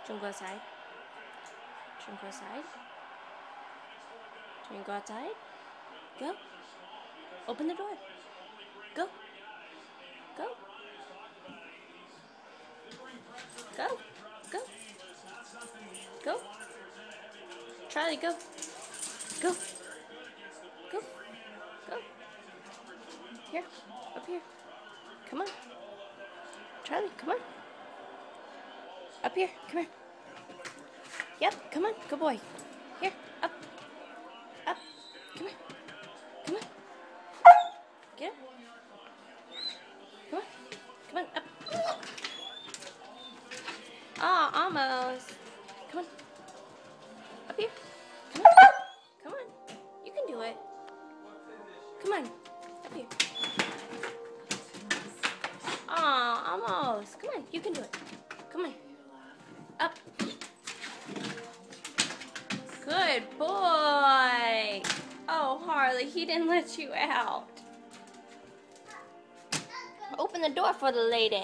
Do you want to go outside? Do you want to go outside? Do you want to go outside? Go. Open the door. Go. Go. Go. Go. Go. Charlie, go. Go. Go. Go. Here. Up here. Come on. Charlie, come on. Up here. Come here. Yep. Come on. Good boy. Here. Up. Up. Come here. Come on. Get up. Come on. Come on. Up. Oh, almost. Come on. Up here. Come on. Come on. You can do it. Come on. Up here. Oh, almost. Come on. You can do it. Come on. Up. Good boy. Oh, Harley, he didn't let you out. Open the door for the lady.